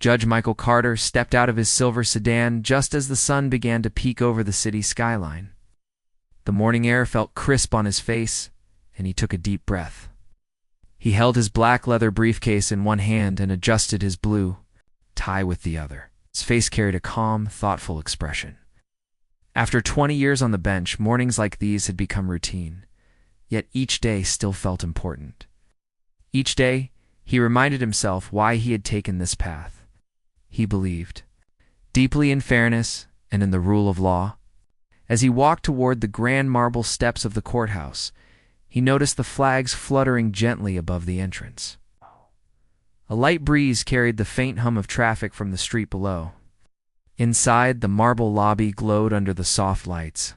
Judge Michael Carter stepped out of his silver sedan just as the sun began to peek over the city skyline. The morning air felt crisp on his face, and he took a deep breath. He held his black leather briefcase in one hand and adjusted his blue tie with the other. His face carried a calm, thoughtful expression. After 20 years on the bench, mornings like these had become routine, yet each day still felt important. Each day, he reminded himself why he had taken this path. He believed deeply in fairness and in the rule of law. As he walked toward the grand marble steps of the courthouse, he noticed the flags fluttering gently above the entrance. A light breeze carried the faint hum of traffic from the street below. Inside, the marble lobby glowed under the soft lights.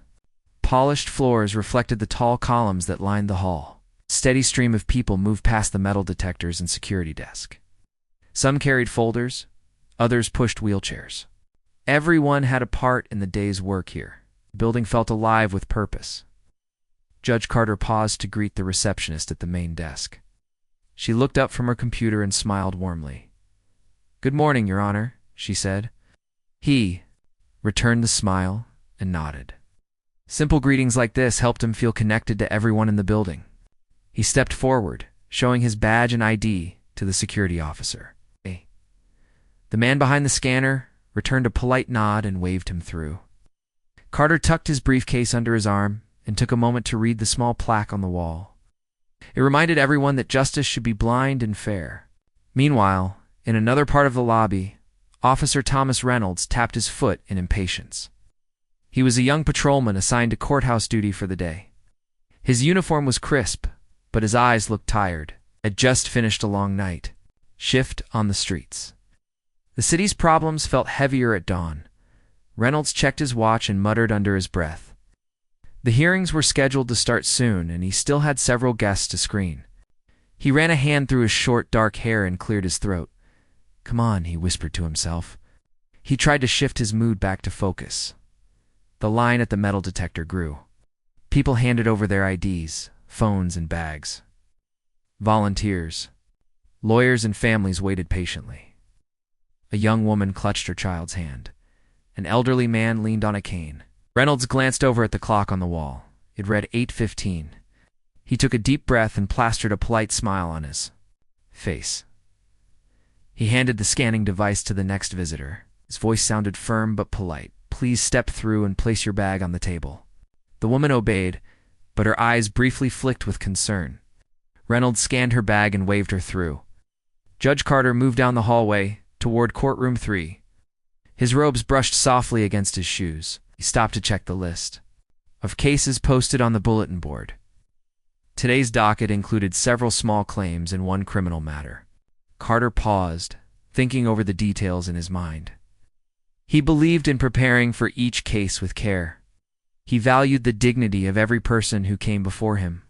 Polished floors reflected the tall columns that lined the hall. A steady stream of people moved past the metal detectors and security desk. Some carried folders, others pushed wheelchairs. Everyone had a part in the day's work here. The building felt alive with purpose. Judge Carter paused to greet the receptionist at the main desk. She looked up from her computer and smiled warmly. "Good morning, Your Honor," she said. He returned the smile and nodded. Simple greetings like this helped him feel connected to everyone in the building. He stepped forward, showing his badge and ID to the security officer. The man behind the scanner returned a polite nod and waved him through. Carter tucked his briefcase under his arm and took a moment to read the small plaque on the wall. It reminded everyone that justice should be blind and fair. Meanwhile, in another part of the lobby, Officer Thomas Reynolds tapped his foot in impatience. He was a young patrolman assigned to courthouse duty for the day. His uniform was crisp, but his eyes looked tired. Had just finished a long night. Shift on the streets. The city's problems felt heavier at dawn. Reynolds checked his watch and muttered under his breath. The hearings were scheduled to start soon, and he still had several guests to screen. He ran a hand through his short, dark hair and cleared his throat. "Come on," he whispered to himself. He tried to shift his mood back to focus. The line at the metal detector grew. People handed over their IDs, phones, and bags. Volunteers, lawyers, and families waited patiently. A young woman clutched her child's hand. An elderly man leaned on a cane. Reynolds glanced over at the clock on the wall. It read 8:15. He took a deep breath and plastered a polite smile on his face. He handed the scanning device to the next visitor. His voice sounded firm but polite. "Please step through and place your bag on the table." The woman obeyed, but her eyes briefly flicked with concern. Reynolds scanned her bag and waved her through. Judge Carter moved down the hallway toward courtroom 3. His robes brushed softly against his shoes. He stopped to check the list of cases posted on the bulletin board. Today's docket included several small claims and one criminal matter. Carter paused, thinking over the details in his mind. He believed in preparing for each case with care. He valued the dignity of every person who came before him.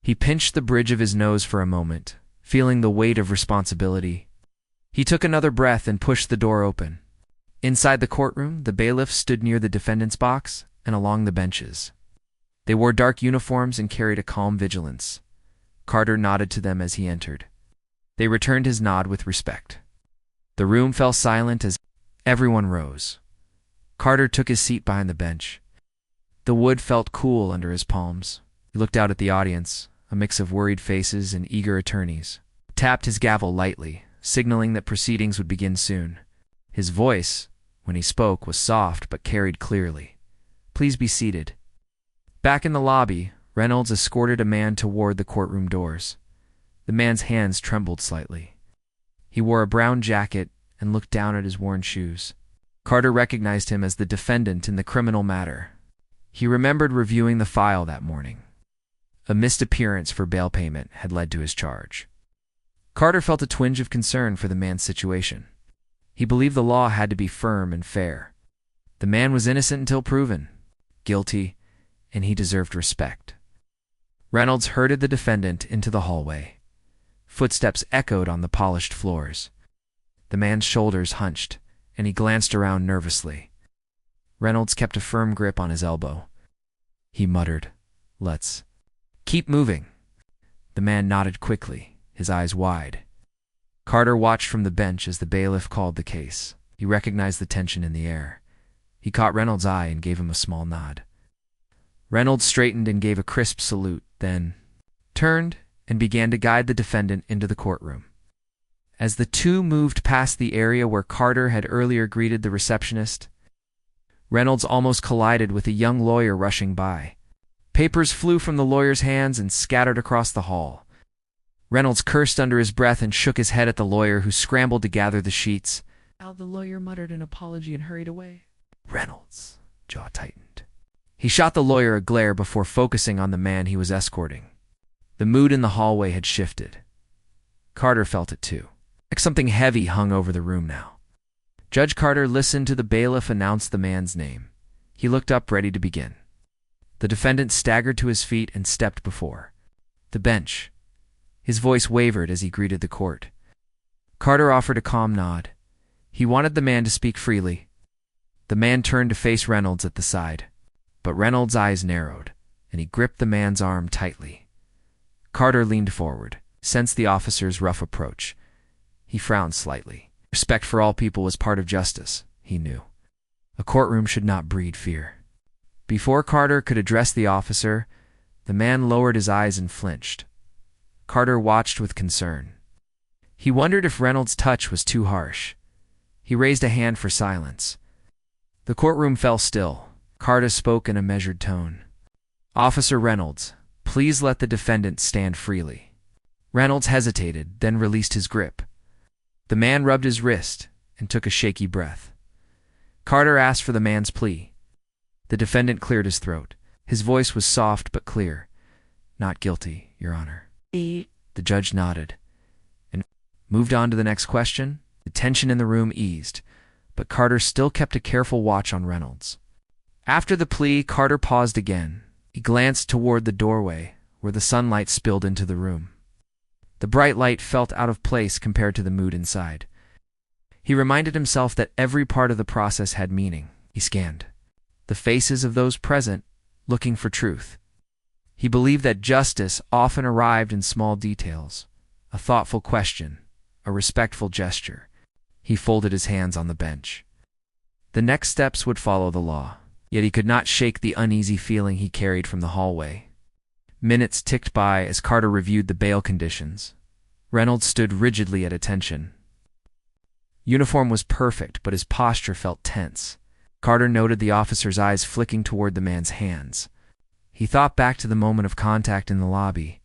He pinched the bridge of his nose for a moment, feeling the weight of responsibility. He took another breath and pushed the door open. Inside the courtroom, the bailiffs stood near the defendant's box and along the benches. They wore dark uniforms and carried a calm vigilance. Carter nodded to them as he entered. They returned his nod with respect. The room fell silent as everyone rose. Carter took his seat behind the bench. The wood felt cool under his palms. He looked out at the audience, a mix of worried faces and eager attorneys. He tapped his gavel lightly, signaling that proceedings would begin soon. His voice, when he spoke, was soft but carried clearly. "Please be seated." Back in the lobby, Reynolds escorted a man toward the courtroom doors. The man's hands trembled slightly. He wore a brown jacket and looked down at his worn shoes. Carter recognized him as the defendant in the criminal matter. He remembered reviewing the file that morning. A missed appearance for bail payment had led to his charge. Carter felt a twinge of concern for the man's situation. He believed the law had to be firm and fair. The man was innocent until proven guilty, and he deserved respect. Reynolds herded the defendant into the hallway. Footsteps echoed on the polished floors. The man's shoulders hunched, and he glanced around nervously. Reynolds kept a firm grip on his elbow. He muttered, "Let's keep moving." The man nodded quickly, his eyes wide. Carter watched from the bench as the bailiff called the case. He recognized the tension in the air. He caught Reynolds' eye and gave him a small nod. Reynolds straightened and gave a crisp salute, then turned and began to guide the defendant into the courtroom. As the two moved past the area where Carter had earlier greeted the receptionist, Reynolds almost collided with a young lawyer rushing by. Papers flew from the lawyer's hands and scattered across the hall. Reynolds cursed under his breath and shook his head at the lawyer, who scrambled to gather the sheets. The lawyer muttered an apology and hurried away. Reynolds' jaw tightened. He shot the lawyer a glare before focusing on the man he was escorting. The mood in the hallway had shifted. Carter felt it too. Like something heavy hung over the room now. Judge Carter listened to the bailiff announce the man's name. He looked up, ready to begin. The defendant staggered to his feet and stepped before the bench. His voice wavered as he greeted the court. Carter offered a calm nod. He wanted the man to speak freely. The man turned to face Reynolds at the side, but Reynolds' eyes narrowed, and he gripped the man's arm tightly. Carter leaned forward, sensed the officer's rough approach. He frowned slightly. Respect for all people was part of justice, he knew. A courtroom should not breed fear. Before Carter could address the officer, the man lowered his eyes and flinched. Carter watched with concern. He wondered if Reynolds' touch was too harsh. He raised a hand for silence. The courtroom fell still. Carter spoke in a measured tone. Officer Reynolds, please let the defendant stand freely. Reynolds hesitated, then released his grip. The man rubbed his wrist and took a shaky breath. Carter asked for the man's plea. The defendant cleared his throat. His voice was soft but clear. Not guilty, Your Honor. The judge nodded and moved on to the next question. The tension in the room eased, but Carter still kept a careful watch on Reynolds. After the plea, Carter paused again. He glanced toward the doorway, where the sunlight spilled into the room. The bright light felt out of place compared to the mood inside. He reminded himself that every part of the process had meaning. He scanned the faces of those present, looking for truth. He believed that justice often arrived in small details, a thoughtful question, a respectful gesture. He folded his hands on the bench. The next steps would follow the law, yet he could not shake the uneasy feeling he carried from the hallway. Minutes ticked by as Carter reviewed the bail conditions. Reynolds stood rigidly at attention. Uniform was perfect, but his posture felt tense. Carter noted the officer's eyes flicking toward the man's hands. He thought back to the moment of contact in the lobby.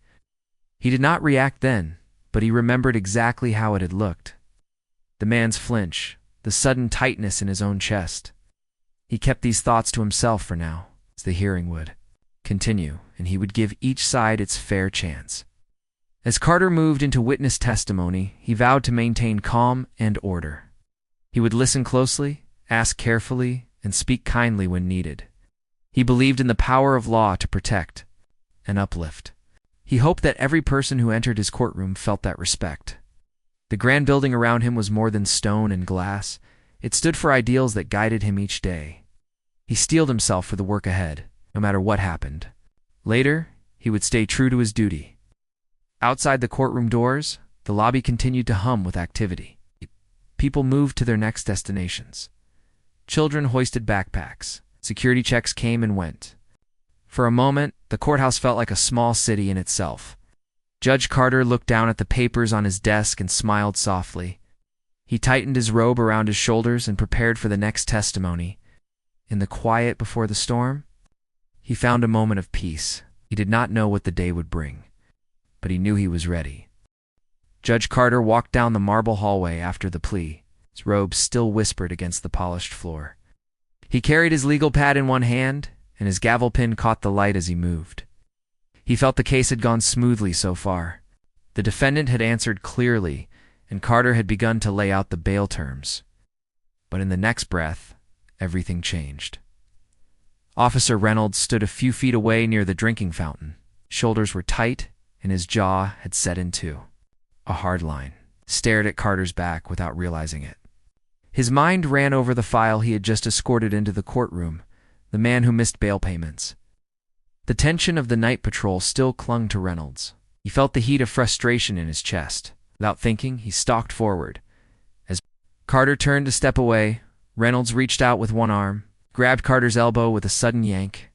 He did not react then, but he remembered exactly how it had looked. The man's flinch, the sudden tightness in his own chest. He kept these thoughts to himself for now, as the hearing would continue, and he would give each side its fair chance. As Carter moved into witness testimony, he vowed to maintain calm and order. He would listen closely, ask carefully, and speak kindly when needed. He believed in the power of law to protect and uplift. He hoped that every person who entered his courtroom felt that respect. The grand building around him was more than stone and glass. It stood for ideals that guided him each day. He steeled himself for the work ahead, no matter what happened. Later, he would stay true to his duty. Outside the courtroom doors, the lobby continued to hum with activity. People moved to their next destinations. Children hoisted backpacks. Security checks came and went. For a moment, the courthouse felt like a small city in itself. Judge Carter looked down at the papers on his desk and smiled softly. He tightened his robe around his shoulders and prepared for the next testimony. In the quiet before the storm, he found a moment of peace. He did not know what the day would bring, but he knew he was ready. Judge Carter walked down the marble hallway after the plea. His robe still whispered against the polished floor. He carried his legal pad in one hand, and his gavel pin caught the light as he moved. He felt the case had gone smoothly so far. The defendant had answered clearly, and Carter had begun to lay out the bail terms. But in the next breath, everything changed. Officer Reynolds stood a few feet away near the drinking fountain. Shoulders were tight, and his jaw had set in two. A hard line stared at Carter's back without realizing it. His mind ran over the file he had just escorted into the courtroom, the man who missed bail payments. The tension of the night patrol still clung to Reynolds. He felt the heat of frustration in his chest. Without thinking, he stalked forward. As Carter turned to step away, Reynolds reached out with one arm, grabbed Carter's elbow with a sudden yank.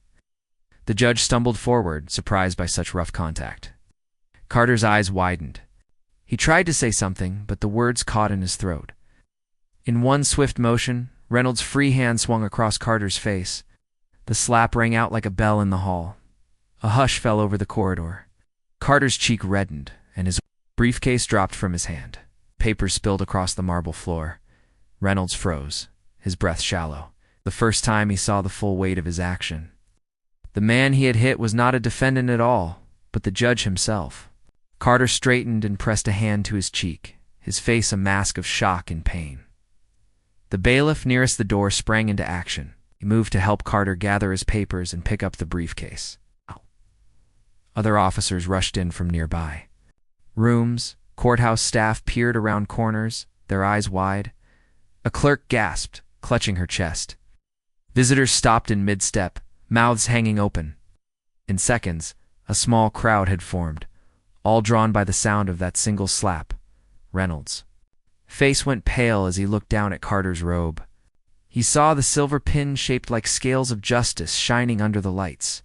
The judge stumbled forward, surprised by such rough contact. Carter's eyes widened. He tried to say something, but the words caught in his throat. In one swift motion, Reynolds' free hand swung across Carter's face. The slap rang out like a bell in the hall. A hush fell over the corridor. Carter's cheek reddened, and his briefcase dropped from his hand. Papers spilled across the marble floor. Reynolds froze, his breath shallow. The first time he saw the full weight of his action. The man he had hit was not a defendant at all, but the judge himself. Carter straightened and pressed a hand to his cheek, his face a mask of shock and pain. The bailiff nearest the door sprang into action. He moved to help Carter gather his papers and pick up the briefcase. Other officers rushed in from nearby. Rooms, courthouse staff peered around corners, their eyes wide. A clerk gasped, clutching her chest. Visitors stopped in mid-step, mouths hanging open. In seconds, a small crowd had formed, all drawn by the sound of that single slap. Reynolds' face went pale as he looked down at Carter's robe. He saw the silver pin shaped like scales of justice shining under the lights.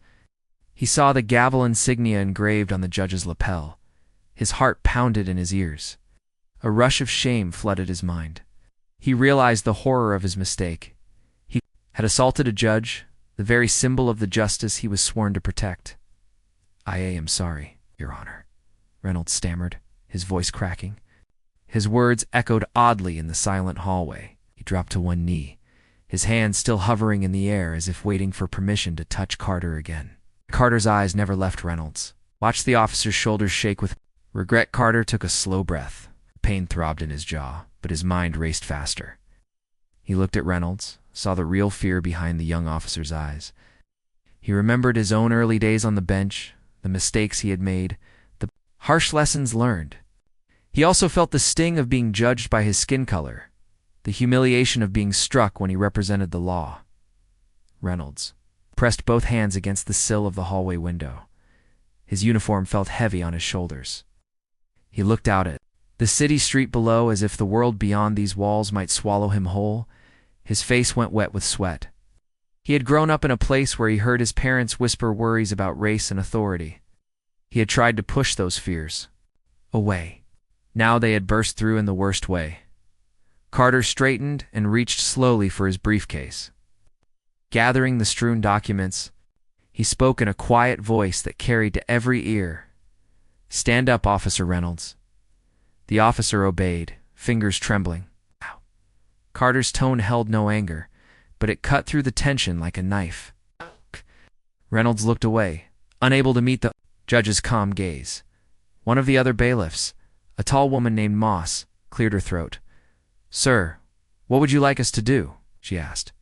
He saw the gavel insignia engraved on the judge's lapel. His heart pounded in his ears. A rush of shame flooded his mind. He realized the horror of his mistake. He had assaulted a judge, the very symbol of the justice he was sworn to protect. "I am sorry, Your Honor," Reynolds stammered, his voice cracking. His words echoed oddly in the silent hallway. He dropped to one knee, his hands still hovering in the air as if waiting for permission to touch Carter again. Carter's eyes never left Reynolds. Watched the officer's shoulders shake with regret. Carter took a slow breath. Pain throbbed in his jaw, but his mind raced faster. He looked at Reynolds, saw the real fear behind the young officer's eyes. He remembered his own early days on the bench, the mistakes he had made, the harsh lessons learned. He also felt the sting of being judged by his skin color, the humiliation of being struck when he represented the law. Reynolds pressed both hands against the sill of the hallway window. His uniform felt heavy on his shoulders. He looked out at the city street below as if the world beyond these walls might swallow him whole. His face went wet with sweat. He had grown up in a place where he heard his parents whisper worries about race and authority. He had tried to push those fears away. Now they had burst through in the worst way. Carter straightened and reached slowly for his briefcase. Gathering the strewn documents, he spoke in a quiet voice that carried to every ear. "Stand up, Officer Reynolds." The officer obeyed, fingers trembling. Ow. Carter's tone held no anger, but it cut through the tension like a knife. Reynolds looked away, unable to meet the judge's calm gaze. One of the other bailiffs, a tall woman named Moss, cleared her throat. "Sir, what would you like us to do?" she asked.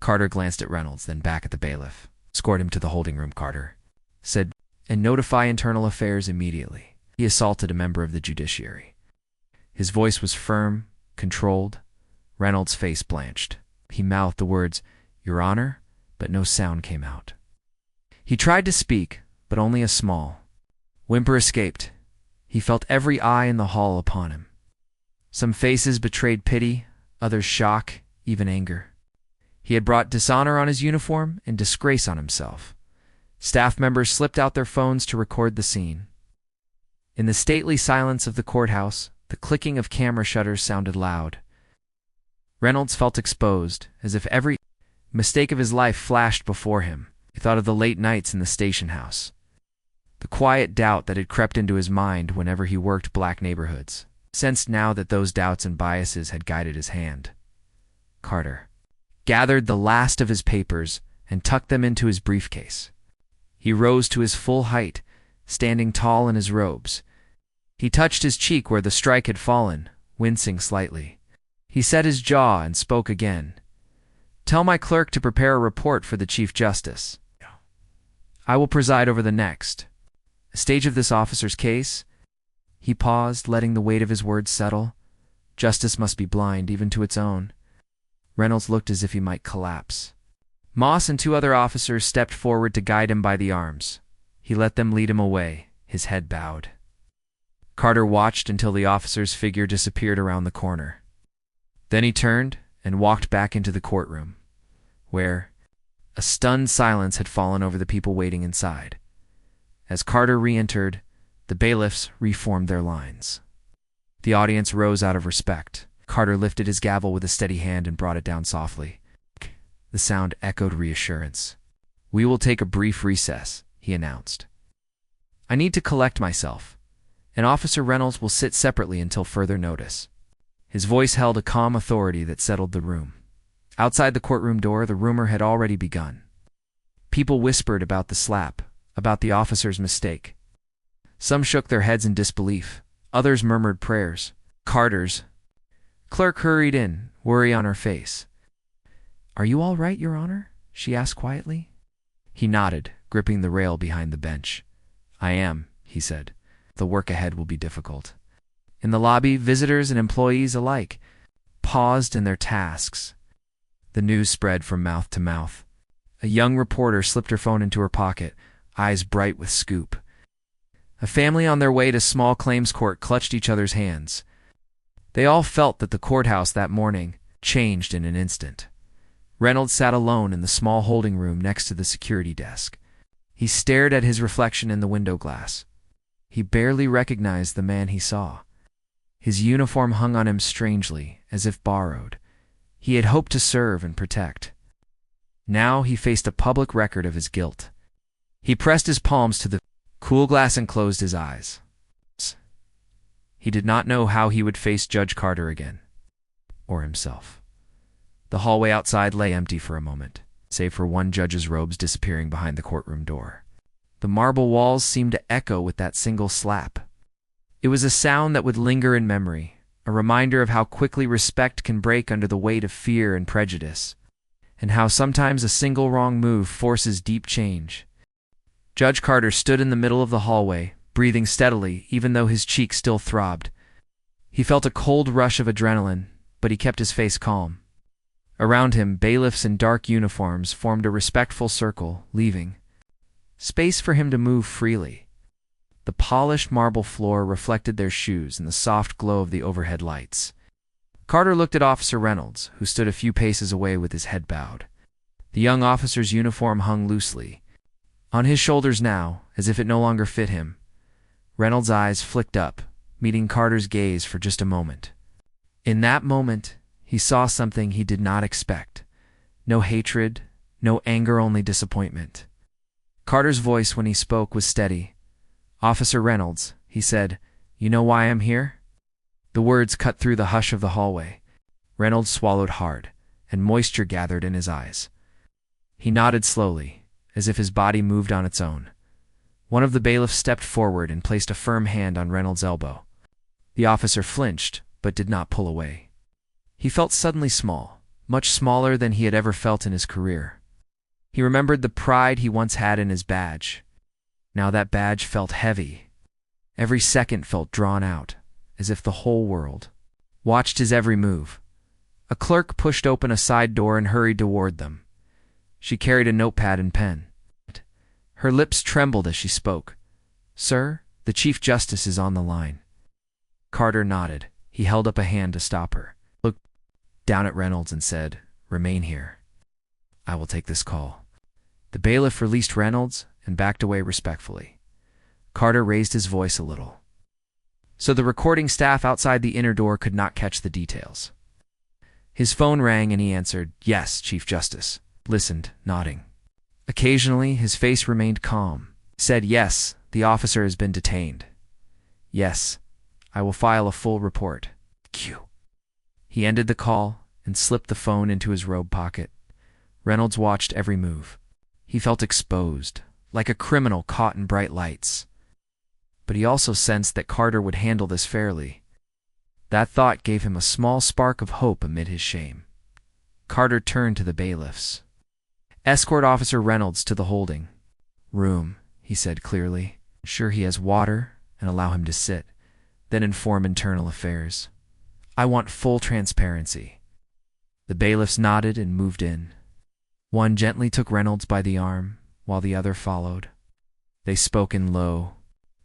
Carter glanced at Reynolds, then back at the bailiff. "Escort him to the holding room," Carter said, "and notify internal affairs immediately. He assaulted a member of the judiciary." His voice was firm, controlled. Reynolds' face blanched. He mouthed the words, "Your Honor," but no sound came out. He tried to speak, but only a small whimper escaped. He felt every eye in the hall upon him. Some faces betrayed pity, others shock, even anger. He had brought dishonor on his uniform and disgrace on himself. Staff members slipped out their phones to record the scene. In the stately silence of the courthouse, the clicking of camera shutters sounded loud. Reynolds felt exposed, as if every mistake of his life flashed before him. He thought of the late nights in the station house, the quiet doubt that had crept into his mind whenever he worked black neighborhoods. Sensed now that those doubts and biases had guided his hand. Carter gathered the last of his papers and tucked them into his briefcase. He rose to his full height, standing tall in his robes. He touched his cheek where the strike had fallen, wincing slightly. He set his jaw and spoke again. "Tell my clerk to prepare a report for the Chief Justice. I will preside over the next stage of this officer's case." He paused, letting the weight of his words settle. Justice must be blind, even to its own. Reynolds looked as if he might collapse. Moss and two other officers stepped forward to guide him by the arms. He let them lead him away, his head bowed. Carter watched until the officer's figure disappeared around the corner. Then he turned and walked back into the courtroom, where a stunned silence had fallen over the people waiting inside. As Carter re-entered, the bailiffs reformed their lines. The audience rose out of respect. Carter lifted his gavel with a steady hand and brought it down softly. The sound echoed reassurance. "We will take a brief recess," he announced. "I need to collect myself, and Officer Reynolds will sit separately until further notice." His voice held a calm authority that settled the room. Outside the courtroom door, the rumor had already begun. People whispered about the slap, about the officer's mistake. Some shook their heads in disbelief. Others murmured prayers. Carter's clerk hurried in, worry on her face. "Are you all right, Your Honor?" she asked quietly. He nodded, gripping the rail behind the bench. "I am," he said. "The work ahead will be difficult." In the lobby, visitors and employees alike paused in their tasks. The news spread from mouth to mouth. A young reporter slipped her phone into her pocket, eyes bright with scoop. A family on their way to small claims court clutched each other's hands. They all felt that the courthouse that morning changed in an instant. Reynolds sat alone in the small holding room next to the security desk. He stared at his reflection in the window glass. He barely recognized the man he saw. His uniform hung on him strangely, as if borrowed. He had hoped to serve and protect. Now he faced a public record of his guilt. He pressed his palms to the cool glass and closed his eyes. He did not know how he would face Judge Carter again, or himself. The hallway outside lay empty for a moment, save for one judge's robes disappearing behind the courtroom door. The marble walls seemed to echo with that single slap. It was a sound that would linger in memory, a reminder of how quickly respect can break under the weight of fear and prejudice, and how sometimes a single wrong move forces deep change. Judge Carter stood in the middle of the hallway, breathing steadily, even though his cheeks still throbbed. He felt a cold rush of adrenaline, but he kept his face calm. Around him, bailiffs in dark uniforms formed a respectful circle, leaving space for him to move freely. The polished marble floor reflected their shoes in the soft glow of the overhead lights. Carter looked at Officer Reynolds, who stood a few paces away with his head bowed. The young officer's uniform hung loosely on his shoulders now, as if it no longer fit him. Reynolds' eyes flicked up, meeting Carter's gaze for just a moment. In that moment, he saw something he did not expect. No hatred, no anger, only disappointment. Carter's voice when he spoke was steady. "Officer Reynolds," he said, "you know why I'm here?" The words cut through the hush of the hallway. Reynolds swallowed hard, and moisture gathered in his eyes. He nodded slowly, as if his body moved on its own. One of the bailiffs stepped forward and placed a firm hand on Reynolds' elbow. The officer flinched, but did not pull away. He felt suddenly small, much smaller than he had ever felt in his career. He remembered the pride he once had in his badge. Now that badge felt heavy. Every second felt drawn out, as if the whole world watched his every move. A clerk pushed open a side door and hurried toward them. She carried a notepad and pen. Her lips trembled as she spoke. "Sir, the Chief Justice is on the line." Carter nodded. He held up a hand to stop her, looked down at Reynolds and said, "Remain here. I will take this call." The bailiff released Reynolds and backed away respectfully. Carter raised his voice a little, so the recording staff outside the inner door could not catch the details. His phone rang and he answered, "Yes, Chief Justice." Listened, nodding. Occasionally, his face remained calm. Said, "Yes, the officer has been detained. Yes, I will file a full report. Q." He ended the call and slipped the phone into his robe pocket. Reynolds watched every move. He felt exposed, like a criminal caught in bright lights. But he also sensed that Carter would handle this fairly. That thought gave him a small spark of hope amid his shame. Carter turned to the bailiffs. "Escort Officer Reynolds to the holding room," he said clearly. "Sure he has water, and allow him to sit. Then inform internal affairs. I want full transparency." The bailiffs nodded and moved in. One gently took Reynolds by the arm, while the other followed. They spoke in low,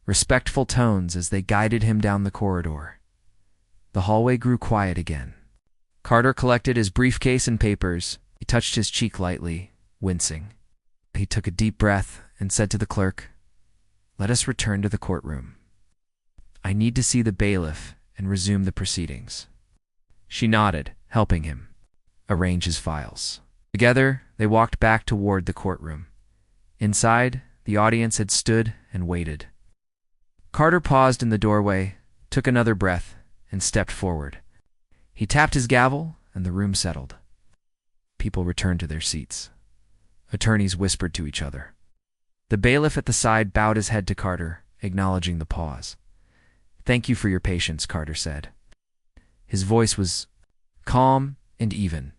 respectful tones as they guided him down the corridor. The hallway grew quiet again. Carter collected his briefcase and papers. He touched his cheek lightly, wincing. He took a deep breath and said to the clerk, "Let us return to the courtroom. I need to see the bailiff and resume the proceedings." She nodded, helping him arrange his files. Together, they walked back toward the courtroom. Inside, the audience had stood and waited. Carter paused in the doorway, took another breath, and stepped forward. He tapped his gavel, and the room settled. People returned to their seats. Attorneys whispered to each other. The bailiff at the side bowed his head to Carter, acknowledging the pause. "Thank you for your patience," Carter said. His voice was calm and even.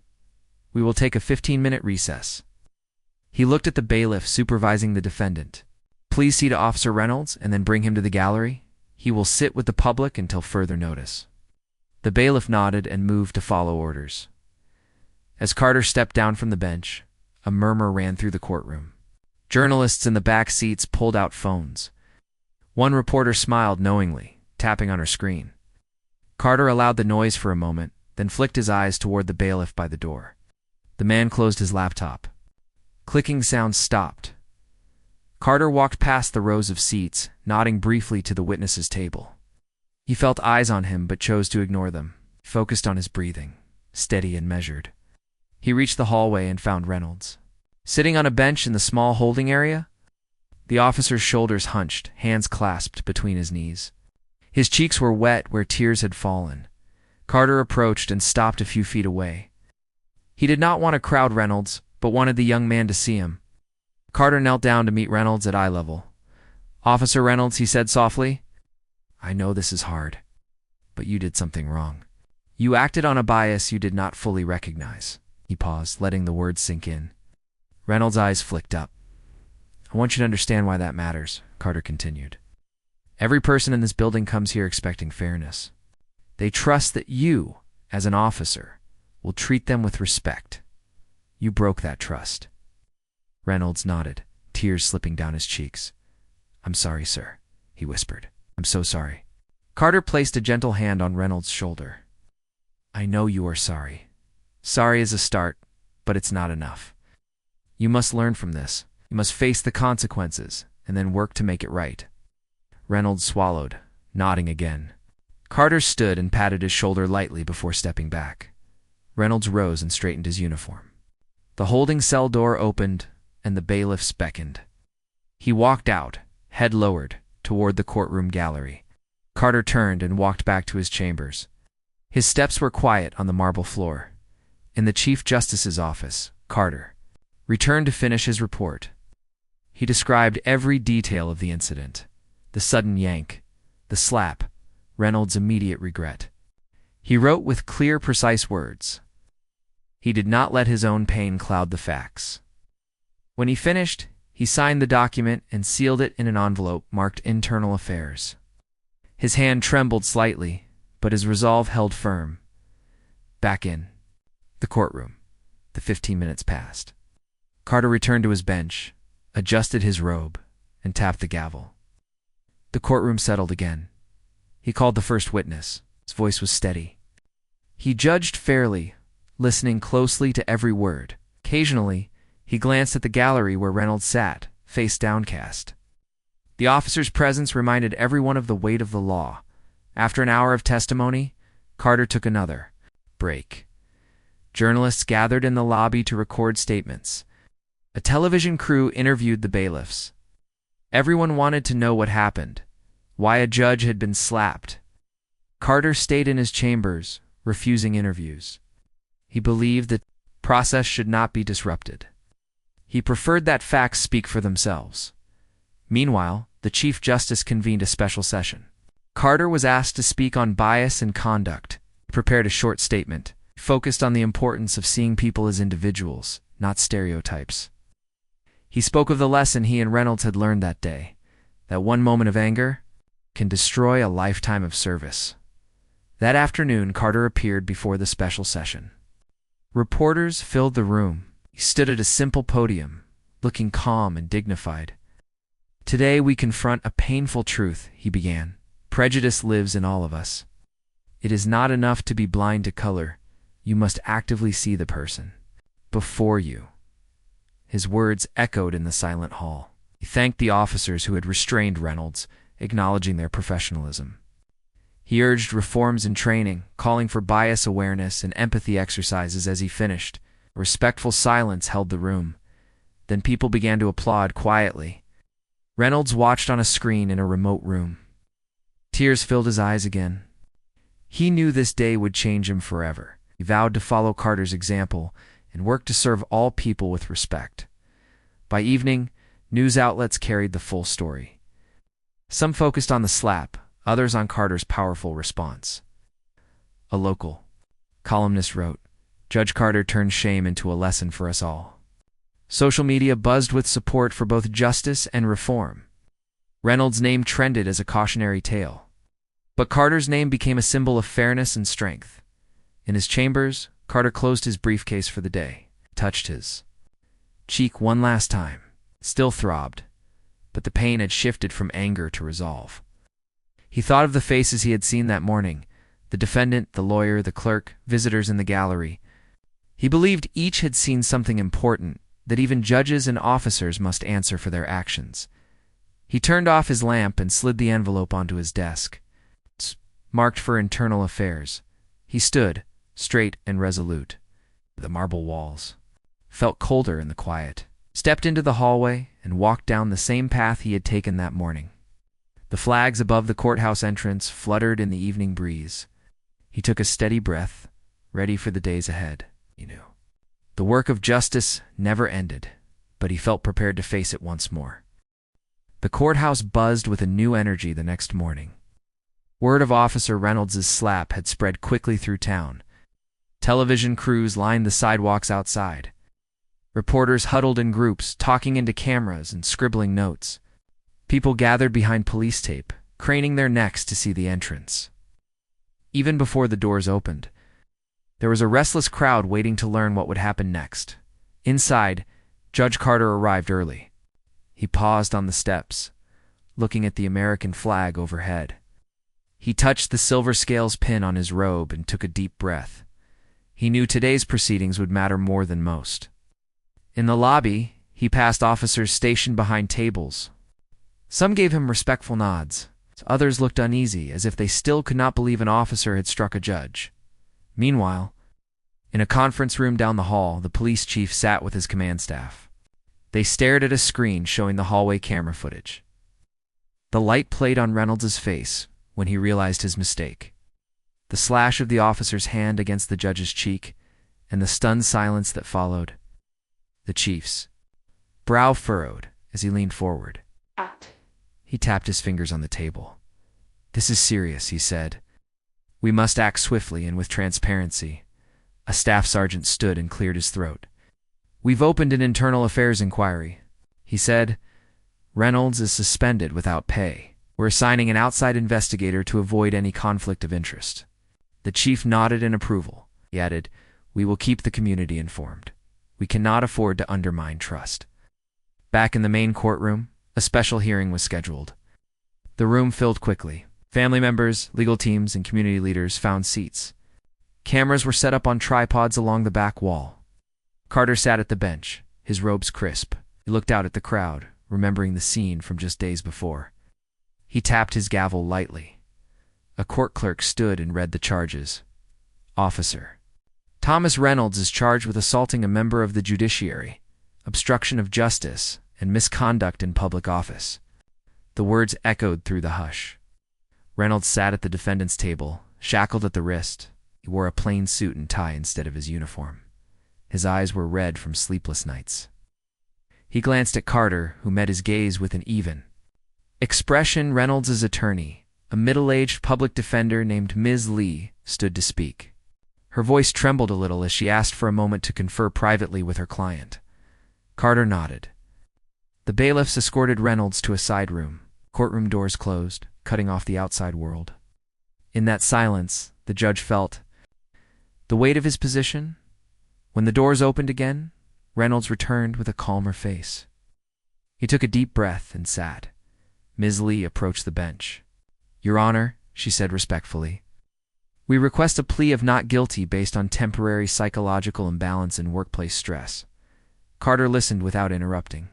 "We will take a 15-minute recess." He looked at the bailiff supervising the defendant. "Please see to Officer Reynolds and then bring him to the gallery. He will sit with the public until further notice." The bailiff nodded and moved to follow orders. As Carter stepped down from the bench, a murmur ran through the courtroom. Journalists in the back seats pulled out phones. One reporter smiled knowingly, tapping on her screen. Carter allowed the noise for a moment, then flicked his eyes toward the bailiff by the door. The man closed his laptop. Clicking sounds stopped. Carter walked past the rows of seats, nodding briefly to the witnesses' table. He felt eyes on him but chose to ignore them, focused on his breathing, steady and measured. He reached the hallway and found Reynolds. Sitting on a bench in the small holding area, the officer's shoulders hunched, hands clasped between his knees. His cheeks were wet where tears had fallen. Carter approached and stopped a few feet away. He did not want to crowd Reynolds, but wanted the young man to see him. Carter knelt down to meet Reynolds at eye level. "Officer Reynolds," he said softly, "I know this is hard, but you did something wrong. You acted on a bias you did not fully recognize." He paused, letting the words sink in. Reynolds' eyes flicked up. "I want you to understand why that matters," Carter continued. "Every person in this building comes here expecting fairness. They trust that you, as an officer, will treat them with respect. You broke that trust." Reynolds nodded, tears slipping down his cheeks. "I'm sorry, sir," he whispered. "I'm so sorry." Carter placed a gentle hand on Reynolds' shoulder. "I know you are sorry. Sorry is a start, but it's not enough. You must learn from this. You must face the consequences, and then work to make it right." Reynolds swallowed, nodding again. Carter stood and patted his shoulder lightly before stepping back. Reynolds rose and straightened his uniform. The holding cell door opened, and the bailiffs beckoned. He walked out, head lowered, toward the courtroom gallery. Carter turned and walked back to his chambers. His steps were quiet on the marble floor. In the Chief Justice's office, Carter returned to finish his report. He described every detail of the incident: the sudden yank, the slap, Reynolds' immediate regret. He wrote with clear, precise words. He did not let his own pain cloud the facts. When he finished, he signed the document and sealed it in an envelope marked Internal Affairs. His hand trembled slightly, but his resolve held firm. Back in the courtroom, the 15 minutes passed. Carter returned to his bench, adjusted his robe, and tapped the gavel. The courtroom settled again. He called the first witness. His voice was steady. He judged fairly, listening closely to every word. Occasionally, he glanced at the gallery where Reynolds sat, face downcast. The officer's presence reminded everyone of the weight of the law. After an hour of testimony, Carter took another break. Journalists gathered in the lobby to record statements. A television crew interviewed the bailiffs. Everyone wanted to know what happened, why a judge had been slapped. Carter stayed in his chambers, refusing interviews. He believed that the process should not be disrupted. He preferred that facts speak for themselves. Meanwhile, the Chief Justice convened a special session. Carter was asked to speak on bias and conduct. He prepared a short statement, focused on the importance of seeing people as individuals, not stereotypes. He spoke of the lesson he and Reynolds had learned that day, that one moment of anger can destroy a lifetime of service. That afternoon, Carter appeared before the special session. Reporters filled the room. He stood at a simple podium, looking calm and dignified. Today we confront a painful truth, he began. Prejudice lives in all of us. It is not enough to be blind to color. You must actively see the person before you. His words echoed in the silent hall. He thanked the officers who had restrained Reynolds, acknowledging their professionalism. He urged reforms in training, calling for bias awareness and empathy exercises as he finished. A respectful silence held the room. Then people began to applaud quietly. Reynolds watched on a screen in a remote room. Tears filled his eyes again. He knew this day would change him forever. He vowed to follow Carter's example and work to serve all people with respect. By evening, news outlets carried the full story. Some focused on the slap, others on Carter's powerful response. A local columnist wrote, "Judge Carter turned shame into a lesson for us all." Social media buzzed with support for both justice and reform. Reynolds' name trended as a cautionary tale. But Carter's name became a symbol of fairness and strength. In his chambers, Carter closed his briefcase for the day, touched his cheek one last time. It still throbbed, but the pain had shifted from anger to resolve. He thought of the faces he had seen that morning, the defendant, the lawyer, the clerk, visitors in the gallery. He believed each had seen something important, that even judges and officers must answer for their actions. He turned off his lamp and slid the envelope onto his desk. It's marked for internal affairs. He stood, straight and resolute. The marble walls felt colder in the quiet. Stepped into the hallway and walked down the same path he had taken that morning. The flags above the courthouse entrance fluttered in the evening breeze. He took a steady breath, ready for the days ahead. He knew the work of justice never ended, but he felt prepared to face it once more. The courthouse buzzed with a new energy the next morning. Word of Officer Reynolds' slap had spread quickly through town. Television crews lined the sidewalks outside. Reporters huddled in groups, talking into cameras and scribbling notes. People gathered behind police tape, craning their necks to see the entrance. Even before the doors opened, there was a restless crowd waiting to learn what would happen next. Inside, Judge Carter arrived early. He paused on the steps, looking at the American flag overhead. He touched the silver scales pin on his robe and took a deep breath. He knew today's proceedings would matter more than most. In the lobby, he passed officers stationed behind tables. Some gave him respectful nods. Others looked uneasy, as if they still could not believe an officer had struck a judge. Meanwhile, in a conference room down the hall, the police chief sat with his command staff. They stared at a screen showing the hallway camera footage. The light played on Reynolds' face when he realized his mistake. The slash of the officer's hand against the judge's cheek, and the stunned silence that followed. The chief's brow furrowed as he leaned forward. He tapped his fingers on the table. "This is serious," he said. "We must act swiftly and with transparency." A staff sergeant stood and cleared his throat. "We've opened an internal affairs inquiry," he said. "Reynolds is suspended without pay. We're assigning an outside investigator to avoid any conflict of interest." The chief nodded in approval. He added, "We will keep the community informed. We cannot afford to undermine trust." Back in the main courtroom, a special hearing was scheduled. The room filled quickly. Family members, legal teams, and community leaders found seats. Cameras were set up on tripods along the back wall. Carter sat at the bench, his robes crisp. He looked out at the crowd, remembering the scene from just days before. He tapped his gavel lightly. A court clerk stood and read the charges. "Officer Thomas Reynolds is charged with assaulting a member of the judiciary, obstruction of justice, and misconduct in public office." The words echoed through the hush. Reynolds sat at the defendant's table, shackled at the wrist. He wore a plain suit and tie instead of his uniform. His eyes were red from sleepless nights. He glanced at Carter, who met his gaze with an even expression. Reynolds' attorney, a middle-aged public defender named Ms. Lee, stood to speak. Her voice trembled a little as she asked for a moment to confer privately with her client. Carter nodded. The bailiffs escorted Reynolds to a side room. Courtroom doors closed, cutting off the outside world. In that silence, the judge felt the weight of his position. When the doors opened again, Reynolds returned with a calmer face. He took a deep breath and sat, Ms. Lee approached the bench. "Your Honor," she said respectfully, "we request a plea of not guilty based on temporary psychological imbalance and workplace stress." Carter listened without interrupting.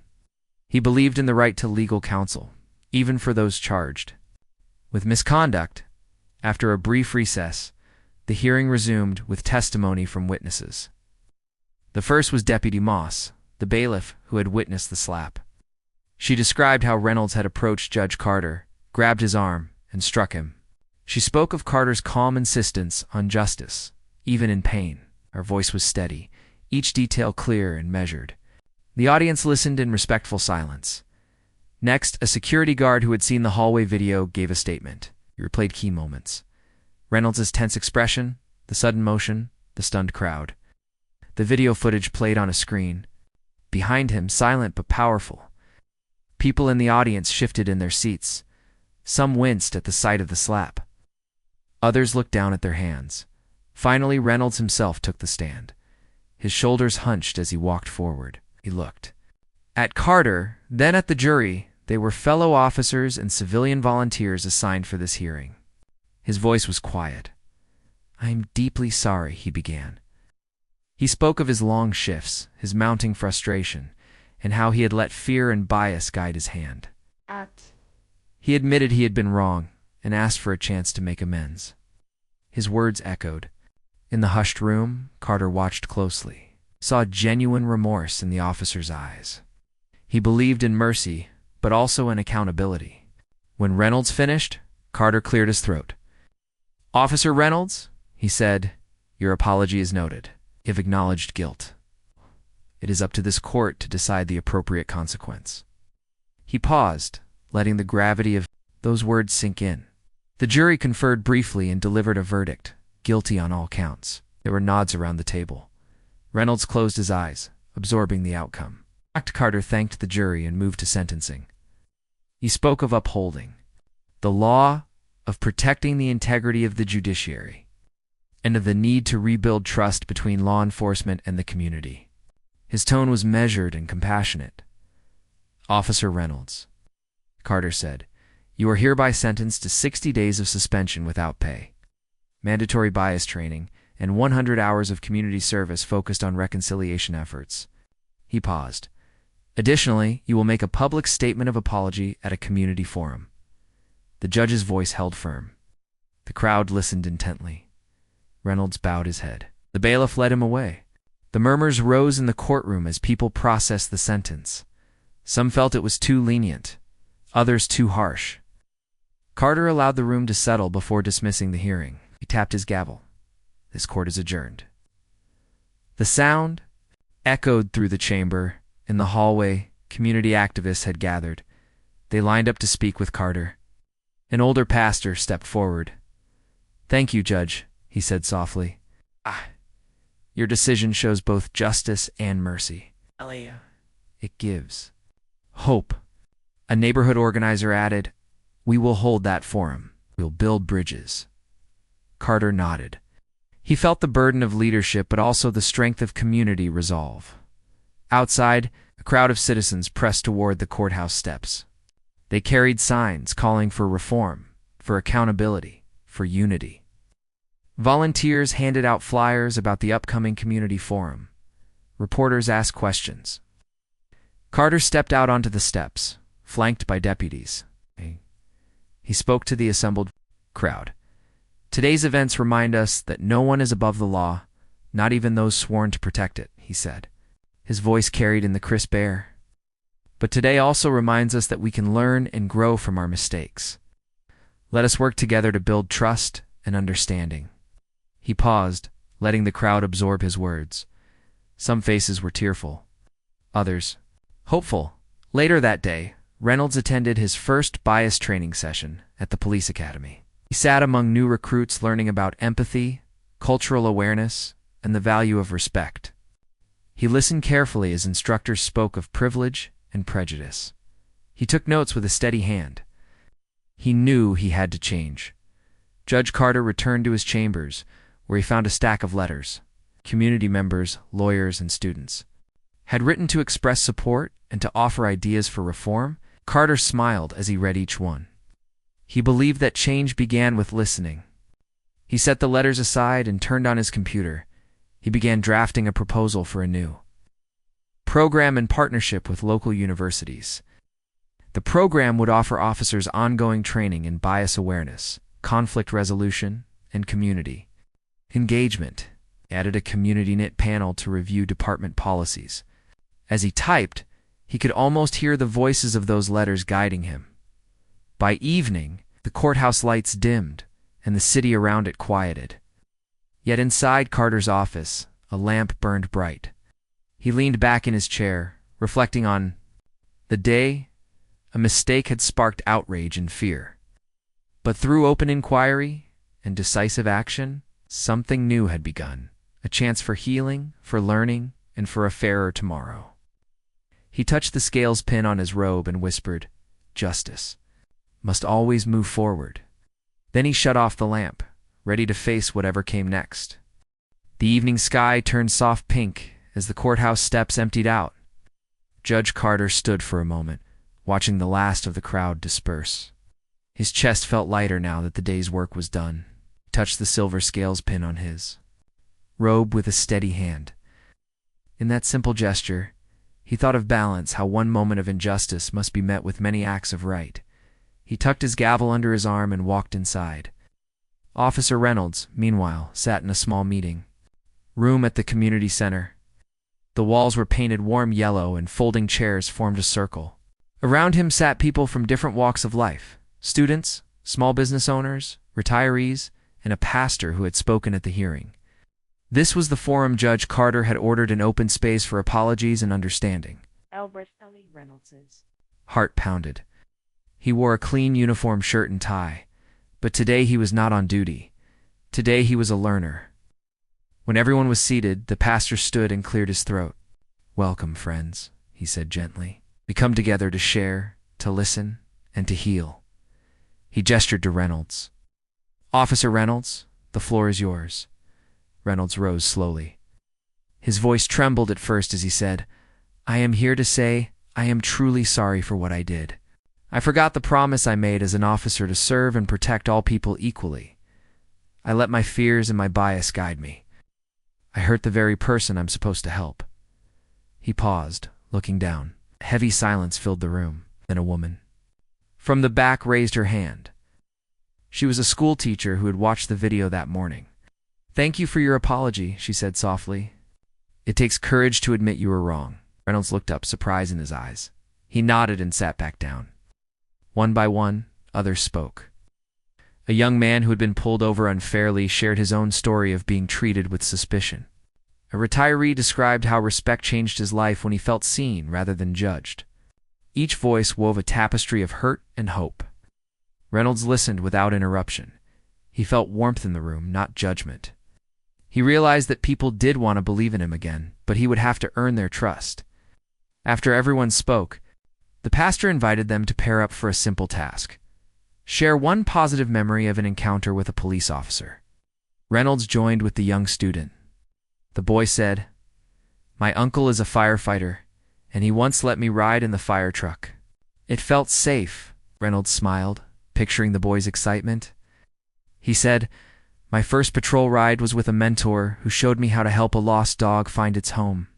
He believed in the right to legal counsel, even for those charged with misconduct. After a brief recess, the hearing resumed with testimony from witnesses. The first was Deputy Moss, the bailiff who had witnessed the slap. She described how Reynolds had approached Judge Carter, grabbed his arm, and struck him. She spoke of Carter's calm insistence on justice, even in pain. Her voice was steady, each detail clear and measured. The audience listened in respectful silence. Next, a security guard who had seen the hallway video gave a statement. He replayed key moments: Reynolds' tense expression, the sudden motion, the stunned crowd. The video footage played on a screen. Behind him, silent but powerful. People in the audience shifted in their seats. Some winced at the sight of the slap. Others looked down at their hands. Finally, Reynolds himself took the stand. His shoulders hunched as he walked forward. He looked at Carter, then at the jury. They were fellow officers and civilian volunteers assigned for this hearing. His voice was quiet. "I am deeply sorry," he began. He spoke of his long shifts, his mounting frustration, and how he had let fear and bias guide his hand. He admitted he had been wrong and asked for a chance to make amends. His words echoed. In the hushed room, Carter watched closely, saw genuine remorse in the officer's eyes. He believed in mercy, but also in accountability. When Reynolds finished, Carter cleared his throat. "Officer Reynolds," he said, "your apology is noted. You have acknowledged guilt. It is up to this court to decide the appropriate consequence." He paused, letting the gravity of those words sink in. The jury conferred briefly and delivered a verdict, guilty on all counts. There were nods around the table. Reynolds closed his eyes, absorbing the outcome. Carter thanked the jury and moved to sentencing. He spoke of upholding the law, of protecting the integrity of the judiciary, and of the need to rebuild trust between law enforcement and the community. His tone was measured and compassionate. "Officer Reynolds," Carter said, "you are hereby sentenced to 60 days of suspension without pay, mandatory bias training, and 100 hours of community service focused on reconciliation efforts." He paused. "Additionally, you will make a public statement of apology at a community forum." The judge's voice held firm. The crowd listened intently. Reynolds bowed his head. The bailiff led him away. The murmurs rose in the courtroom as people processed the sentence. Some felt it was too lenient, others too harsh. Carter allowed the room to settle before dismissing the hearing. He tapped his gavel. "This court is adjourned." The sound echoed through the chamber. In the hallway, community activists had gathered. They lined up to speak with Carter. An older pastor stepped forward. "Thank you, Judge," he said softly. Your decision shows both justice and mercy. It gives hope." A neighborhood organizer added, "We will hold that forum. We'll build bridges." Carter nodded. He felt the burden of leadership, but also the strength of community resolve. Outside, a crowd of citizens pressed toward the courthouse steps. They carried signs calling for reform, for accountability, for unity. Volunteers handed out flyers about the upcoming community forum. Reporters asked questions. Carter stepped out onto the steps, flanked by deputies. He spoke to the assembled crowd. "Today's events remind us that no one is above the law, not even those sworn to protect it," he said. His voice carried in the crisp air. "But today also reminds us that we can learn and grow from our mistakes. Let us work together to build trust and understanding." He paused, letting the crowd absorb his words. Some faces were tearful, others hopeful. Later that day, Reynolds attended his first bias training session at the police academy. He sat among new recruits learning about empathy, cultural awareness, and the value of respect. He listened carefully as instructors spoke of privilege and prejudice. He took notes with a steady hand. He knew he had to change. Judge Carter returned to his chambers, where he found a stack of letters. Community members, lawyers, and students had written to express support and to offer ideas for reform. Carter smiled as he read each one. He believed that change began with listening. He set the letters aside and turned on his computer. He began drafting a proposal for a new program in partnership with local universities. The program would offer officers ongoing training in bias awareness, conflict resolution, and community engagement. He added a community-knit panel to review department policies. As he typed, he could almost hear the voices of those letters guiding him. By evening, the courthouse lights dimmed, and the city around it quieted. Yet inside Carter's office, a lamp burned bright. He leaned back in his chair, reflecting on the day. A mistake had sparked outrage and fear. But through open inquiry and decisive action, something new had begun, a chance for healing, for learning, and for a fairer tomorrow. He touched the scales pin on his robe and whispered, "Justice must always move forward." Then he shut off the lamp, ready to face whatever came next. The evening sky turned soft pink as the courthouse steps emptied out. Judge Carter stood for a moment, watching the last of the crowd disperse. His chest felt lighter now that the day's work was done. He touched the silver scales pin on his robe with a steady hand. In that simple gesture, he thought of balance, how one moment of injustice must be met with many acts of right. He tucked his gavel under his arm and walked inside. Officer Reynolds, meanwhile, sat in a small meeting room at the community center. The walls were painted warm yellow and folding chairs formed a circle. Around him sat people from different walks of life: students, small business owners, retirees, and a pastor who had spoken at the hearing. This was the forum Judge Carter had ordered, an open space for apologies and understanding. Albert Ellie Reynolds's heart pounded. He wore a clean uniform shirt and tie, but today he was not on duty. Today he was a learner. When everyone was seated, the pastor stood and cleared his throat. "Welcome, friends," he said gently. "We come together to share, to listen, and to heal." He gestured to Reynolds. "Officer Reynolds, the floor is yours." Reynolds rose slowly. His voice trembled at first as he said, "I am here to say I am truly sorry for what I did. I forgot the promise I made as an officer to serve and protect all people equally. I let my fears and my bias guide me. I hurt the very person I'm supposed to help." He paused, looking down. A heavy silence filled the room. Then a woman from the back raised her hand. She was a school teacher who had watched the video that morning. "Thank you for your apology," she said softly. "It takes courage to admit you were wrong." Reynolds looked up, surprise in his eyes. He nodded and sat back down. One by one, others spoke. A young man who had been pulled over unfairly shared his own story of being treated with suspicion. A retiree described how respect changed his life when he felt seen rather than judged. Each voice wove a tapestry of hurt and hope. Reynolds listened without interruption. He felt warmth in the room, not judgment. He realized that people did want to believe in him again, but he would have to earn their trust. After everyone spoke, the pastor invited them to pair up for a simple task: share one positive memory of an encounter with a police officer. Reynolds joined with the young student. The boy said, "My uncle is a firefighter, and he once let me ride in the fire truck. It felt safe." Reynolds smiled, picturing the boy's excitement. He said, "My first patrol ride was with a mentor who showed me how to help a lost dog find its home.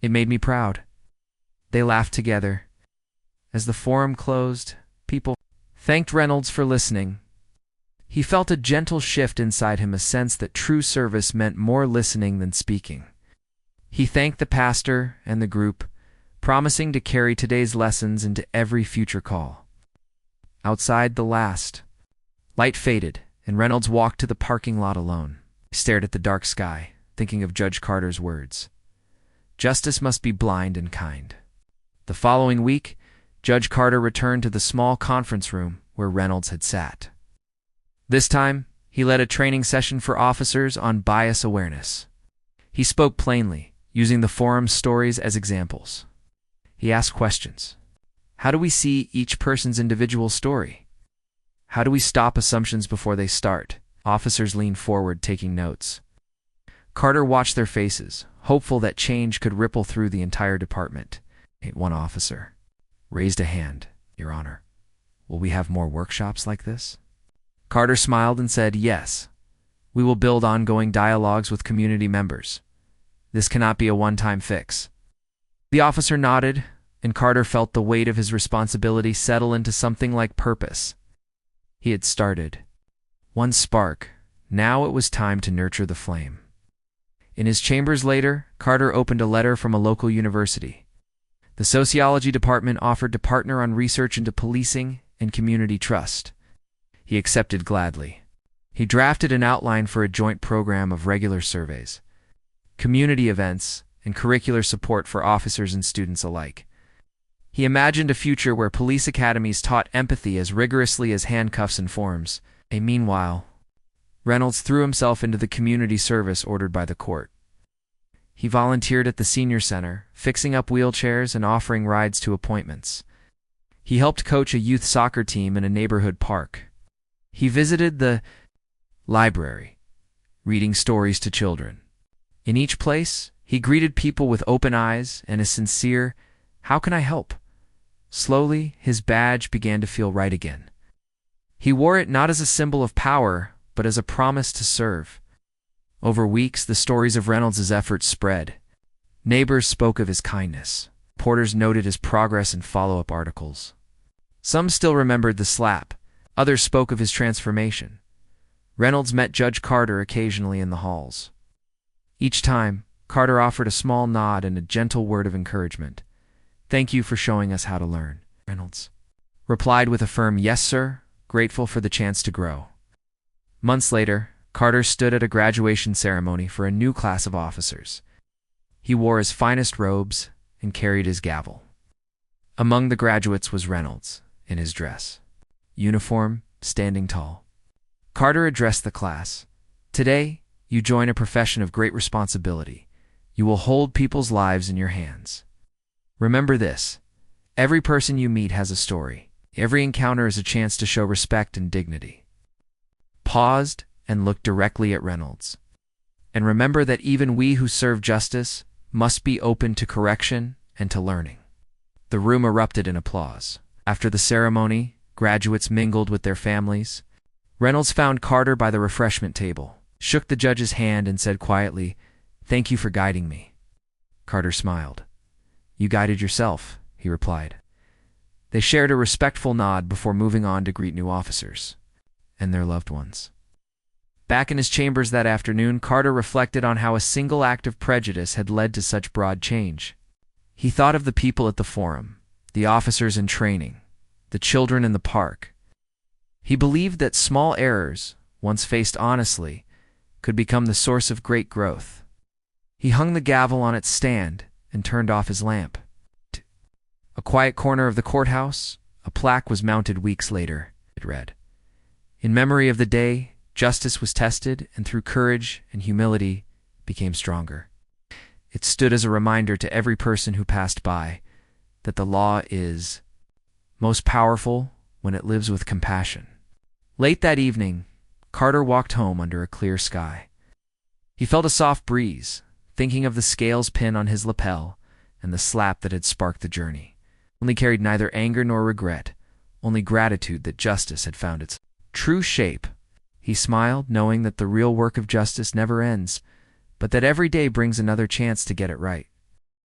It made me proud." They laughed together. As the forum closed, people thanked Reynolds for listening. He felt a gentle shift inside him, a sense that true service meant more listening than speaking. He thanked the pastor and the group, promising to carry today's lessons into every future call. Outside, the last light faded, and Reynolds walked to the parking lot alone. He stared at the dark sky, thinking of Judge Carter's words. Justice must be blind and kind. The following week, Judge Carter returned to the small conference room where Reynolds had sat. This time, he led a training session for officers on bias awareness. He spoke plainly, using the forum's stories as examples. He asked questions. How do we see each person's individual story? How do we stop assumptions before they start? Officers leaned forward, taking notes. Carter watched their faces, hopeful that change could ripple through the entire department. One officer raised a hand. Your Honor, will we have more workshops like this? Carter smiled and said, yes. We will build ongoing dialogues with community members. This cannot be a one-time fix. The officer nodded, and Carter felt the weight of his responsibility settle into something like purpose. He had started one spark. Now it was time to nurture the flame. In his chambers later, Carter opened a letter from a local university. The sociology department offered to partner on research into policing and community trust. He accepted gladly. He drafted an outline for a joint program of regular surveys, community events, and curricular support for officers and students alike. He imagined a future where police academies taught empathy as rigorously as handcuffs and forms. Meanwhile, Reynolds threw himself into the community service ordered by the court. He volunteered at the senior center, fixing up wheelchairs and offering rides to appointments. He helped coach a youth soccer team in a neighborhood park. He visited the library, reading stories to children. In each place, he greeted people with open eyes and a sincere, "How can I help?" Slowly, his badge began to feel right again. He wore it not as a symbol of power, but as a promise to serve. Over weeks, the stories of Reynolds' efforts spread. Neighbors spoke of his kindness. Reporters noted his progress in follow-up articles. Some still remembered the slap. Others spoke of his transformation. Reynolds met Judge Carter occasionally in the halls. Each time, Carter offered a small nod and a gentle word of encouragement. "Thank you for showing us how to learn," Reynolds replied with a firm "Yes, sir," grateful for the chance to grow. Months later, Carter stood at a graduation ceremony for a new class of officers. He wore his finest robes and carried his gavel. Among the graduates was Reynolds, in his dress uniform, standing tall. Carter addressed the class. "Today, you join a profession of great responsibility. You will hold people's lives in your hands. Remember this: every person you meet has a story. Every encounter is a chance to show respect and dignity." Paused and looked directly at Reynolds. "And remember that even we who serve justice must be open to correction and to learning." The room erupted in applause. After the ceremony, graduates mingled with their families. Reynolds found Carter by the refreshment table, shook the judge's hand, and said quietly, "Thank you for guiding me." Carter smiled. "You guided yourself," he replied. They shared a respectful nod before moving on to greet new officers and their loved ones. Back in his chambers that afternoon, Carter reflected on how a single act of prejudice had led to such broad change. He thought of the people at the forum, the officers in training, the children in the park. He believed that small errors, once faced honestly, could become the source of great growth. He hung the gavel on its stand and turned off his lamp. A quiet corner of the courthouse, a plaque was mounted weeks later. It read, "In memory of the day justice was tested and through courage and humility became stronger." It stood as a reminder to every person who passed by that the law is most powerful when it lives with compassion. Late that evening, Carter walked home under a clear sky. He felt a soft breeze, thinking of the scales pin on his lapel and the slap that had sparked the journey. Only carried neither anger nor regret, only gratitude that justice had found its true shape. He smiled, knowing that the real work of justice never ends, but that every day brings another chance to get it right.